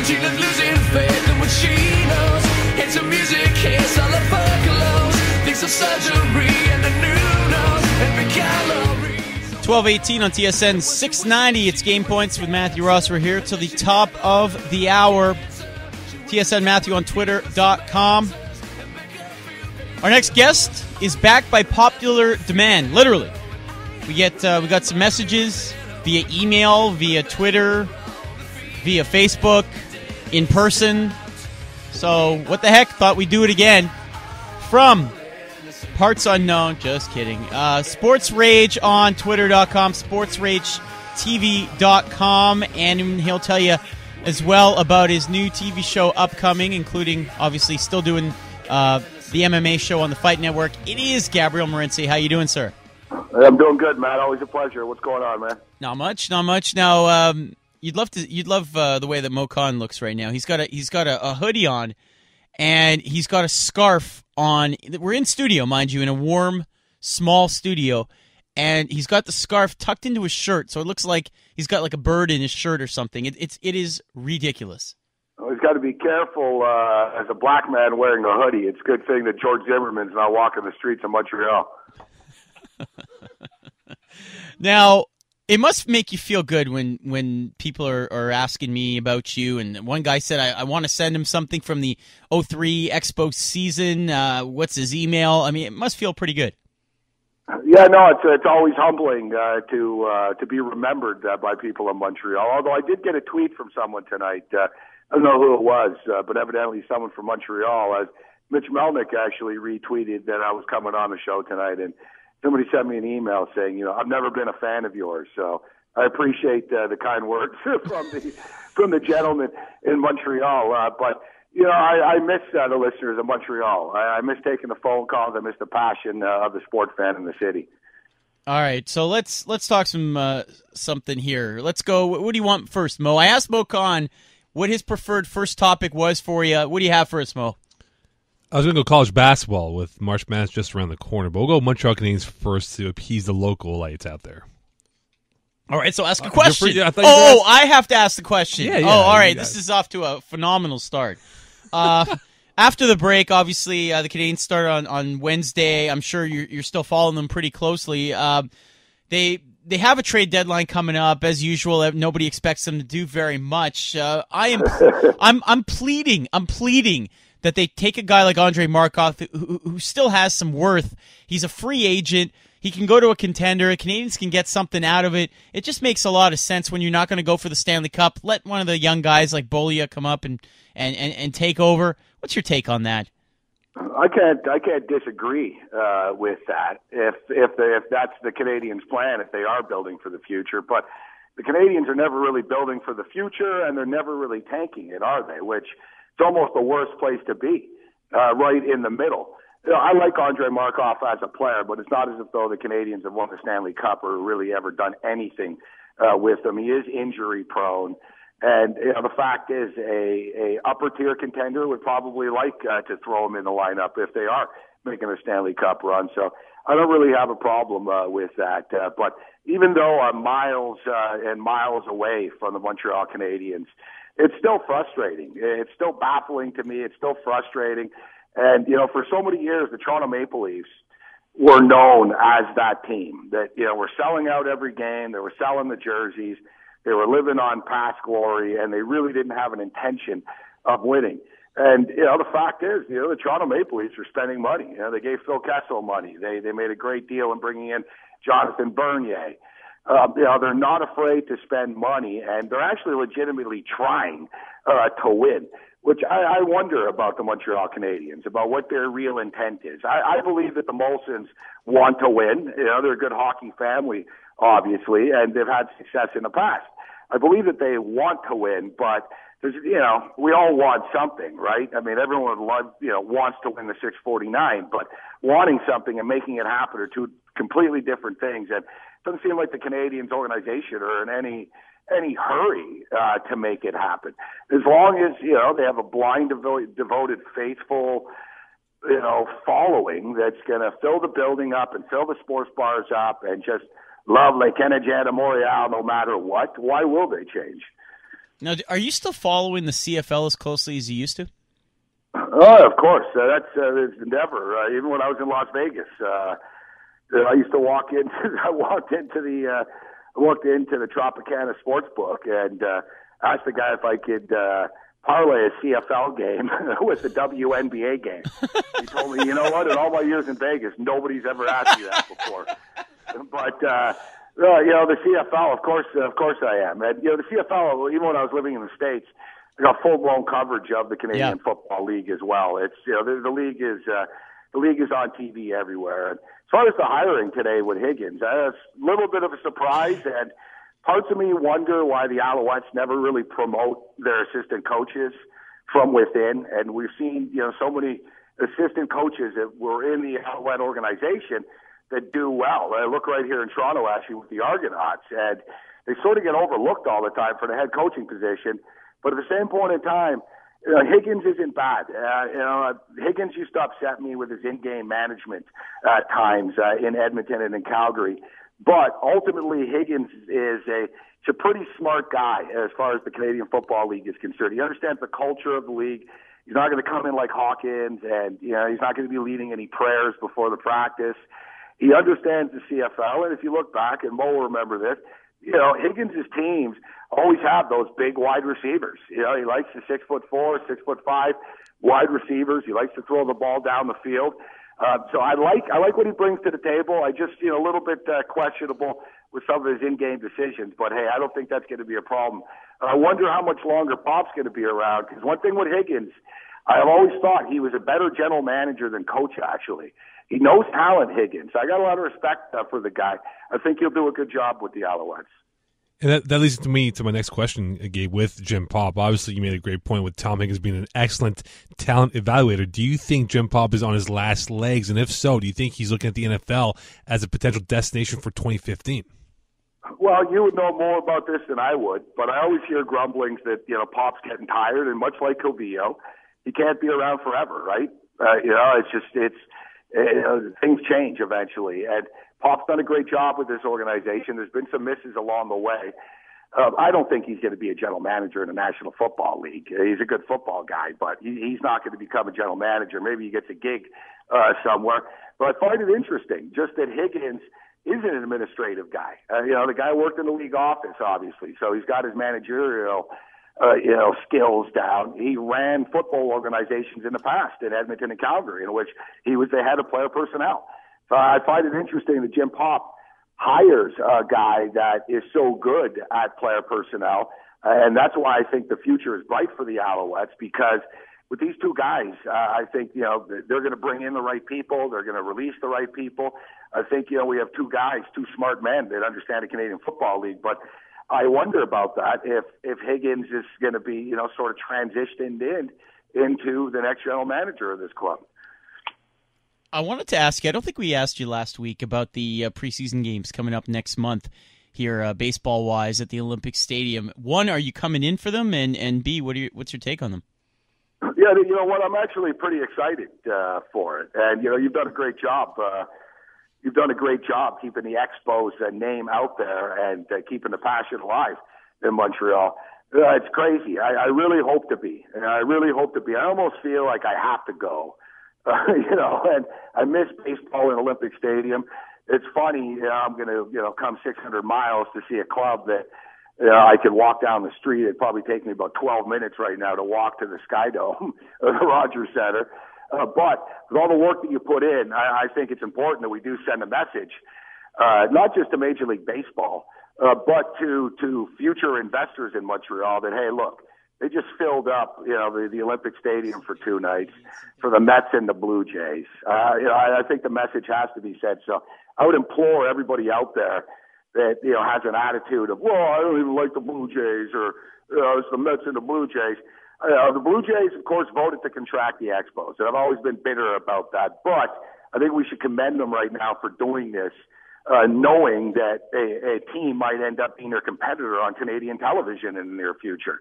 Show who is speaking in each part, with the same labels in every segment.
Speaker 1: And Gina's losing faith in what she knows. It's a music kiss, all of her clothes. Thinks of surgery and a new nose. Every calorie.
Speaker 2: 12:18 on TSN 690. It's Game Points with Matthew Ross. We're here till the top of the hour. TSN Matthew on Twitter.com. Our next guest is back by popular demand, literally. We got some messages via email, via Twitter, via Facebook, in person. So what the heck? Thought we'd do it again. From parts unknown, just kidding. Sports Rage on Twitter.com, SportsRageTV.com, and he'll tell you as well about his new TV show upcoming, including obviously still doing the MMA show on the Fight Network. It is Gabriel Morency. How you doing, sir?
Speaker 3: I'm doing good, Matt. Always a pleasure. What's going on, man?
Speaker 2: Not much. Now, you'd love the way that Mo Khan looks right now. He's got a hoodie on, and he's got a scarf on. We're in studio, mind you, in a warm, small studio, and he's got the scarf tucked into his shirt, so it looks like he's got like a bird in his shirt or something. It is ridiculous.
Speaker 3: Well, he's got to be careful as a black man wearing a hoodie. It's a good thing that George Zimmerman's not walking the streets of Montreal.
Speaker 2: Now, it must make you feel good when people are asking me about you. And one guy said, I want to send him something from the 03 Expo season. What's his email? I mean, it must feel pretty good.
Speaker 3: Yeah, no, it's always humbling to be remembered by people in Montreal. Although I did get a tweet from someone tonight. I don't know who it was, but evidently someone from Montreal. As Mitch Melnick actually retweeted that I was coming on the show tonight, and somebody sent me an email saying, I've never been a fan of yours. So I appreciate the kind words from the gentleman in Montreal. But I miss the listeners of Montreal. I miss taking the phone calls. I miss the passion of the sport fan in the city.
Speaker 2: All right, so let's talk something here. Let's go. What do you want first, Mo? I asked Mo Khan what his preferred first topic was for you. What do you have for us, Mo?
Speaker 4: I was going to go college basketball with March Madness just around the corner, but we'll go Montreal Canadiens first to appease the local lights out there.
Speaker 2: All right, so ask a question. I have to ask the question.
Speaker 4: Yeah,
Speaker 2: all right, this is off to a phenomenal start. After the break, obviously, the Canadiens start on Wednesday. I'm sure you're still following them pretty closely. They have a trade deadline coming up, as usual. Nobody expects them to do very much. I'm pleading that they take a guy like Andrei Markov, who still has some worth. He's a free agent. He can go to a contender. Canadians can get something out of it. It just makes a lot of sense when you're not going to go for the Stanley Cup. Let one of the young guys like Bolia come up and take over. What's your take on that?
Speaker 3: I can't disagree with that. If that's the Canadians' plan, if they are building for the future, but the Canadians are never really building for the future, and they're never really tanking it, are they? Which it's almost the worst place to be, right in the middle. I like Andrei Markov as a player, but it's not as if though the Canadians have won the Stanley Cup or really ever done anything with him. He is injury prone, and the fact is, a upper tier contender would probably like to throw him in the lineup if they are making a Stanley Cup run. So I don't really have a problem with that. But even though I'm miles and miles away from the Montreal Canadiens, it's still frustrating. It's still baffling to me. It's still frustrating. And, for so many years, the Toronto Maple Leafs were known as that team that, were selling out every game. They were selling the jerseys. They were living on past glory, and they really didn't have an intention of winning. And, the fact is, the Toronto Maple Leafs are spending money. They gave Phil Kessel money. They made a great deal in bringing in Jonathan Bernier. They're not afraid to spend money, and they're actually legitimately trying to win, which I wonder about the Montreal Canadiens, about what their real intent is. I believe that the Molsons want to win. They're a good hockey family, obviously, and they've had success in the past. I believe that they want to win, but there's, we all want something, right? I mean, everyone wants to win the 649, but wanting something and making it happen are two completely different things. And it doesn't seem like the Canadiens organization are in any hurry to make it happen. As long as, they have a blind, devoted, faithful, following that's going to fill the building up and fill the sports bars up and just love Lake Canadian Montreal no matter what, why will they change?
Speaker 2: Now, are you still following the CFL as closely as you used to?
Speaker 3: Oh, of course. That's it's endeavor. Even when I was in Las Vegas, I used to walk into I walked into the Tropicana Sportsbook and asked the guy if I could parlay a CFL game with the WNBA game. He told me, you know what? In all my years in Vegas, nobody's ever asked me that before. But the CFL, of course I am. And the CFL, even when I was living in the States, I got full-blown coverage of the Canadian Football League as well. It's the league is on TV everywhere. And as far as the hiring today with Higgins, it's a little bit of a surprise, and parts of me wonder why the Alouettes never really promote their assistant coaches from within. And we've seen so many assistant coaches that were in the Alouette organization that do well. I look right here in Toronto, actually, with the Argonauts, and they sort of get overlooked all the time for the head coaching position. But at the same point in time, Higgins isn't bad. Higgins used to upset me with his in-game management at times in Edmonton and in Calgary. But ultimately, Higgins is a pretty smart guy as far as the Canadian Football League is concerned. He understands the culture of the league. He's not going to come in like Hawkins, and he's not going to be leading any prayers before the practice. He understands the CFL, and if you look back, and Mo will remember this, Higgins' teams always have those big wide receivers. He likes the 6'4", 6'5" wide receivers. He likes to throw the ball down the field. So I like what he brings to the table. I just a little bit questionable with some of his in-game decisions, but hey, I don't think that's going to be a problem. I wonder how much longer Pop's going to be around, because one thing with Higgins, I've always thought he was a better general manager than coach, actually. He knows talent, Higgins. I got a lot of respect for the guy. I think he'll do a good job with the Alouettes.
Speaker 4: And that leads me to my next question, Gabe, with Jim Popp. Obviously, you made a great point with Tom Higgins being an excellent talent evaluator. Do you think Jim Popp is on his last legs? And if so, do you think he's looking at the NFL as a potential destination for 2015?
Speaker 3: Well, you would know more about this than I would, but I always hear grumblings that, Pop's getting tired, and much like Covillo, he can't be around forever, right? Things change eventually, and Pop's done a great job with this organization. There's been some misses along the way. I don't think he's going to be a general manager in the National Football League. He's a good football guy, but he's not going to become a general manager. Maybe he gets a gig somewhere. But I find it interesting just that Higgins is an administrative guy. The guy worked in the league office, obviously, so he's got his managerial skills down. He ran football organizations in the past in Edmonton and Calgary, in which he was the head of player personnel. So I find it interesting that Jim Popp hires a guy that is so good at player personnel, and that's why I think the future is bright for the Alouettes, because with these two guys, I think, they're going to bring in the right people. They're going to release the right people. I think, we have two guys, two smart men that understand the Canadian Football League, but I wonder about that if Higgins is going to be, sort of transitioned into the next general manager of this club.
Speaker 2: I wanted to ask you, I don't think we asked you last week about the preseason games coming up next month here, baseball-wise, at the Olympic Stadium. One, are you coming in for them? And B, what's your take on them?
Speaker 3: Yeah, you know what? I'm actually pretty excited for it. And, you've done a great job. You've done a great job keeping the Expos name out there and keeping the passion alive in Montreal. It's crazy. I really hope to be. I almost feel like I have to go. And I miss baseball in Olympic Stadium. It's funny, I'm going to, come 600 miles to see a club that, I could walk down the street. It'd probably take me about 12 minutes right now to walk to the Sky Dome or the Rogers Center. But with all the work that you put in, I think it's important that we do send a message, not just to Major League Baseball, but to future investors in Montreal that, hey, look, they just filled up, the Olympic Stadium for 2 nights for the Mets and the Blue Jays. I think the message has to be said. So I would implore everybody out there that, has an attitude of, well, I don't even like the Blue Jays, or, it's the Mets and the Blue Jays. The Blue Jays, of course, voted to contract the Expos, and I've always been bitter about that. But I think we should commend them right now for doing this, knowing that a team might end up being their competitor on Canadian television in the near future.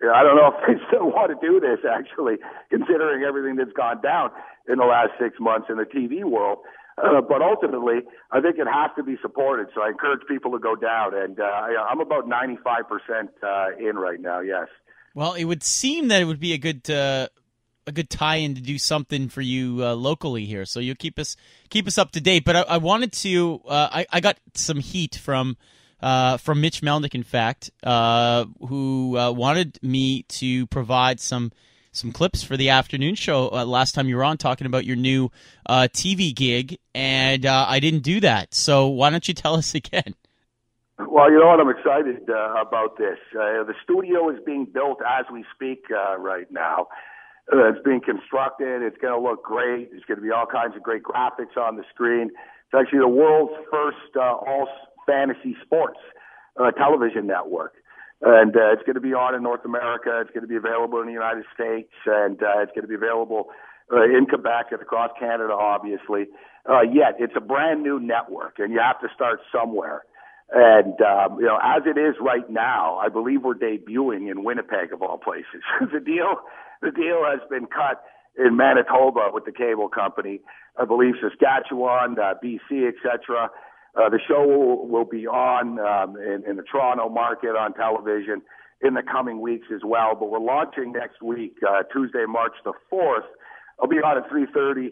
Speaker 3: I don't know if they still want to do this, actually, considering everything that's gone down in the last 6 months in the TV world. But ultimately, I think it has to be supported. So I encourage people to go down, and I'm about 95% in right now. Yes.
Speaker 2: Well, it would seem that it would be a good tie-in to do something for you locally here. So you'll keep us up to date. But I wanted to. I got some heat from Mitch Melnick, in fact, who wanted me to provide some clips for the afternoon show last time you were on, talking about your new TV gig, and I didn't do that. So why don't you tell us again?
Speaker 3: Well, you know what? I'm excited about this. The studio is being built as we speak right now. It's being constructed. It's going to look great. There's going to be all kinds of great graphics on the screen. It's actually the world's first all fantasy sports television network. And it's going to be on in North America. It's going to be available in the United States. And it's going to be available in Quebec and across Canada, obviously. Yet it's a brand new network, and you have to start somewhere. And, as it is right now, I believe we're debuting in Winnipeg, of all places. The deal has been cut in Manitoba with the cable company. I believe Saskatchewan, BC, etc. The show will be on in the Toronto market on television in the coming weeks as well. But we're launching next week, Tuesday, March the 4th. I'll be on at 3:30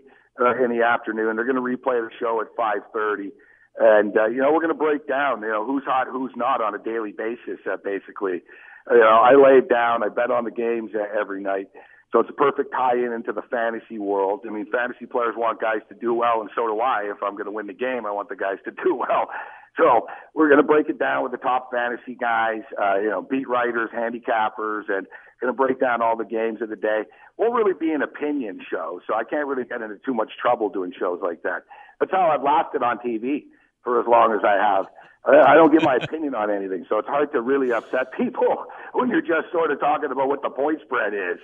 Speaker 3: in the afternoon. They're going to replay the show at 5:30. And, we're going to break down, who's hot, who's not on a daily basis, basically. I lay it down. I bet on the games every night. So it's a perfect tie-in into the fantasy world. I mean, fantasy players want guys to do well, and so do I. If I'm going to win the game, I want the guys to do well. So we're going to break it down with the top fantasy guys, beat writers, handicappers, and going to break down all the games of the day. Won't really be an opinion show, so I can't really get into too much trouble doing shows like that. That's how I've lasted on TV for as long as I have. I don't give my opinion on anything, so it's hard to really upset people when you're just sort of talking about what the point spread is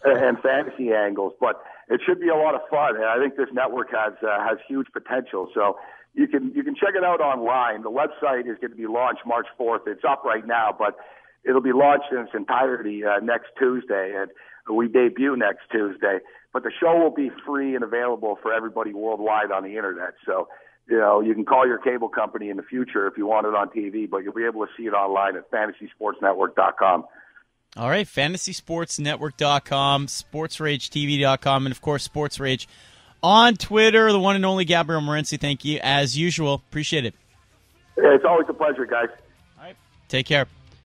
Speaker 3: and fantasy angles. But it should be a lot of fun, and I think this network has huge potential. So you can check it out online. The website is going to be launched March 4th. It's up right now, but it'll be launched in its entirety next Tuesday, and we debut next Tuesday. But the show will be free and available for everybody worldwide on the internet. So you can call your cable company in the future if you want it on TV, but you'll be able to see it online at fantasysportsnetwork.com.
Speaker 2: All right, fantasysportsnetwork.com, sportsragetv.com, and, of course, Sports Rage on Twitter. The one and only Gabriel Morency, thank you, as usual. Appreciate it.
Speaker 3: It's always a pleasure, guys.
Speaker 2: All right, take care.